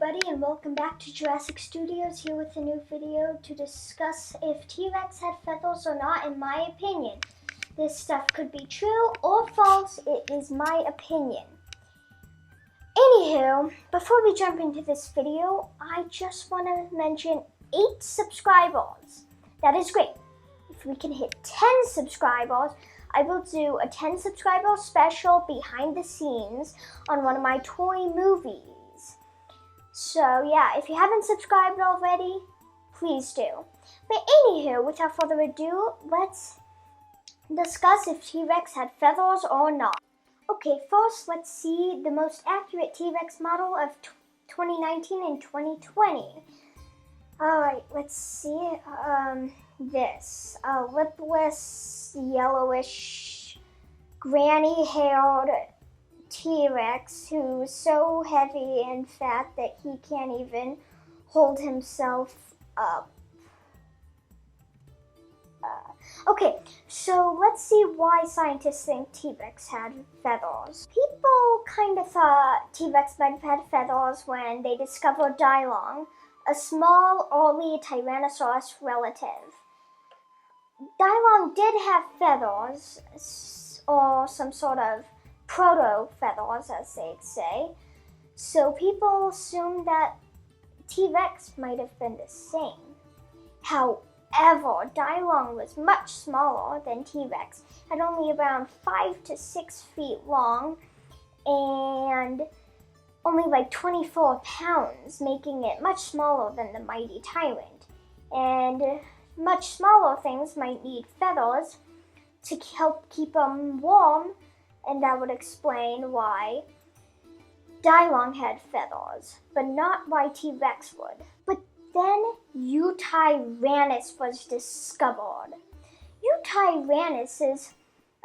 everybody, and welcome back to Jurassic Studios, here with a new video to discuss if T-Rex had feathers or not. In my opinion, this stuff could be true or false. It is my opinion. Anywho, before we jump into this video, I just want to mention 8 subscribers. That is great. If we can hit 10 subscribers, I will do a 10 subscriber special behind the scenes on one of my toy movies. So yeah, if you haven't subscribed already, please do. But anywho, without further ado, let's discuss if T-Rex had feathers or not. Okay, first let's see the most accurate T-Rex model of 2019 and 2020. Alright, let's see this. A lipless, yellowish, granny-haired T-Rex who's so heavy and fat that he can't even hold himself up. Okay, so let's see why scientists think T-Rex had feathers. People kind of thought T-Rex might have had feathers when they discovered Dylon, a small early Tyrannosaurus relative. Dylon did have feathers, or some sort of proto-feathers, as they'd say, so people assumed that T-Rex might have been the same. However, Dylon was much smaller than T-Rex, at only around 5 to 6 feet long, and only like 24 pounds, making it much smaller than the mighty tyrant. And much smaller things might need feathers to help keep them warm, and that would explain why Dylon had feathers, but not why T-Rex would. But then Eutyrannus was discovered. Eutyrannus is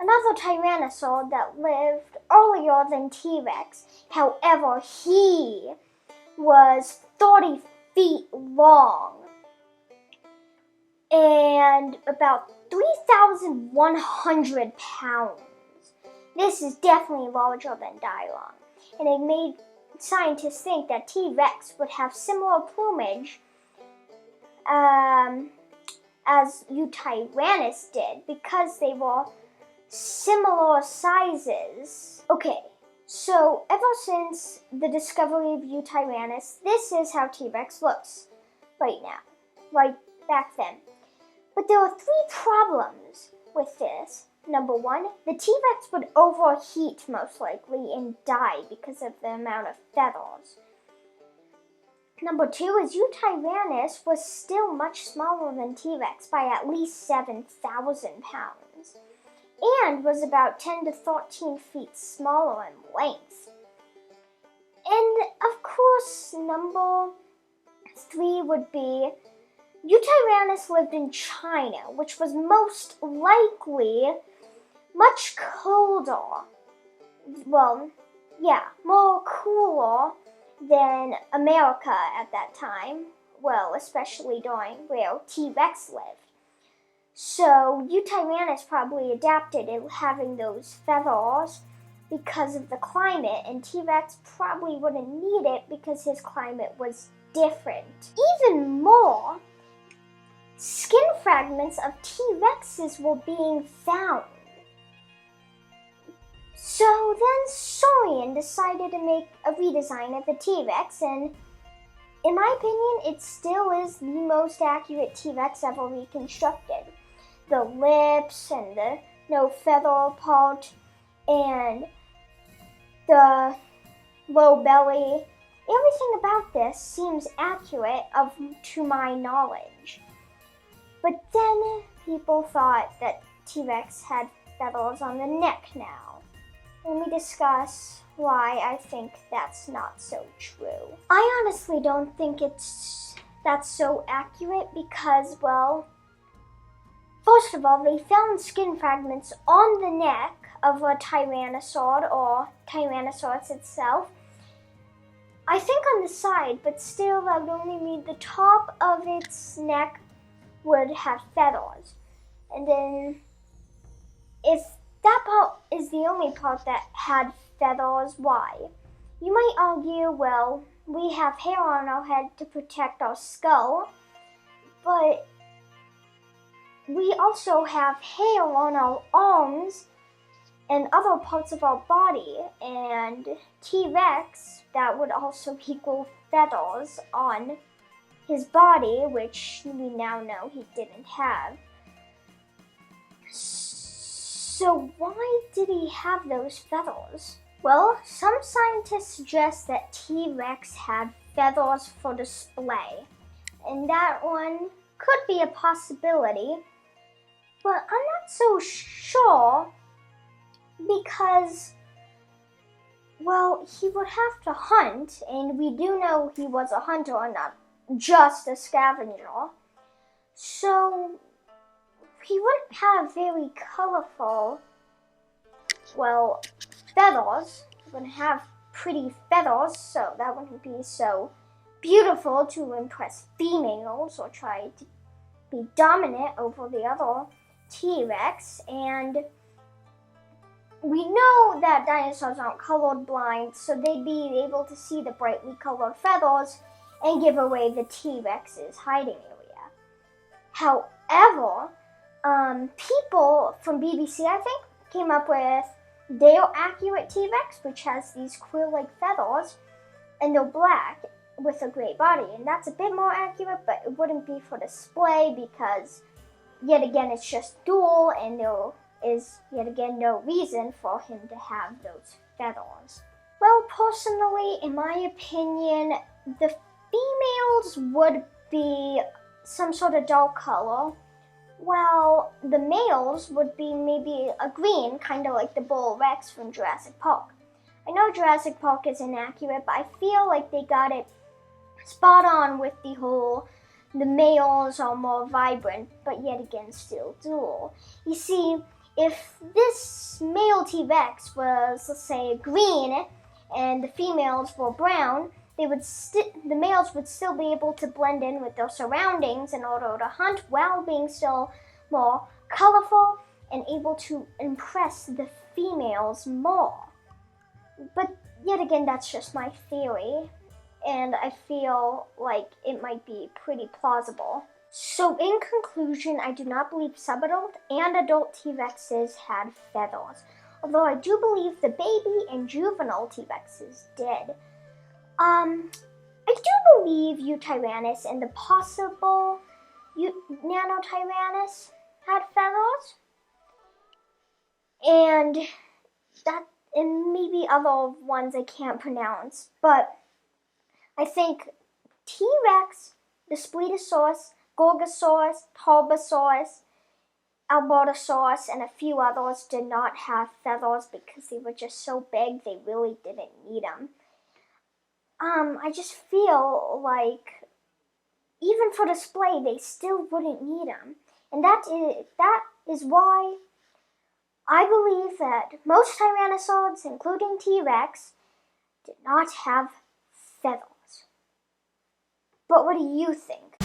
another tyrannosaur that lived earlier than T-Rex. However, he was 30 feet long and about 3,100 pounds. This is definitely larger than Dylon, and it made scientists think that T-Rex would have similar plumage as Eutyrannus did because they were similar sizes. Okay, so ever since the discovery of Eutyrannus, this is how T-Rex looks right now, right back then. But there are 3 problems with this. Number 1, the T-Rex would overheat most likely and die because of the amount of feathers. Number 2 is Eutyrannus was still much smaller than T-Rex by at least 7,000 pounds and was about 10 to 13 feet smaller in length. And of course, number 3 would be Eutyrannus lived in China, which was most likely much colder, more cooler than America at that time, especially during where T-Rex lived. So Eutyrannus probably adapted to having those feathers because of the climate, and T-Rex probably wouldn't need it because his climate was different. Even more, skin fragments of T-Rexes were being found. So then Saurian decided to make a redesign of the T-Rex, and in my opinion, it still is the most accurate T-Rex ever reconstructed. The lips and the no feather part and the low belly, everything about this seems accurate to my knowledge. But then people thought that T-Rex had feathers on the neck now. Let me discuss why I think that's not so true. I honestly don't think that's so accurate because, first of all, they found skin fragments on the neck of a tyrannosaur or Tyrannosaurus itself. I think on the side, but still that would only mean the top of its neck would have feathers. And then if that part is the only part that had feathers, why? You might argue, we have hair on our head to protect our skull, but we also have hair on our arms and other parts of our body, and T-Rex, that would also equal feathers on his body, which we now know he didn't have. So why did he have those feathers? Well, some scientists suggest that T-Rex had feathers for display, and that one could be a possibility, but I'm not so sure because, well, he would have to hunt, and we do know he was a hunter and not just a scavenger. So he wouldn't have very colorful, well, feathers. He wouldn't have pretty feathers, so that wouldn't be so beautiful to impress females or try to be dominant over the other T-Rex. And we know that dinosaurs aren't colorblind, so they'd be able to see the brightly colored feathers and give away the T-Rex's hiding area. However, people from BBC, I think, came up with their accurate T-Rex, which has these quill-like feathers, and they're black with a gray body. And that's a bit more accurate, but it wouldn't be for display because, yet again, it's just dual, and there is, yet again, no reason for him to have those feathers. Well, personally, in my opinion, the females would be some sort of dark color, while the males would be maybe a green, kind of like the bull Rex from Jurassic Park. I know Jurassic Park is inaccurate, but I feel like they got it spot on with the whole, the males are more vibrant, but yet again still dual. You see, if this male T-Rex was, let's say, green and the females were brown, the males would still be able to blend in with their surroundings in order to hunt while being still more colorful and able to impress the females more. But yet again, that's just my theory, and I feel like it might be pretty plausible. So in conclusion, I do not believe subadult and adult T-Rexes had feathers, although I do believe the baby and juvenile T-Rexes did. I do believe Eutyrannus and the possible Nanotyrannus had feathers, and maybe other ones I can't pronounce, but I think T-Rex, the Spletosaurus, Gorgosaurus, Tarbosaurus, Albertosaurus, and a few others did not have feathers because they were just so big they really didn't need them. I just feel like even for display they still wouldn't need them. And that is why I believe that most Tyrannosaurs, including T-Rex, did not have feathers. But what do you think?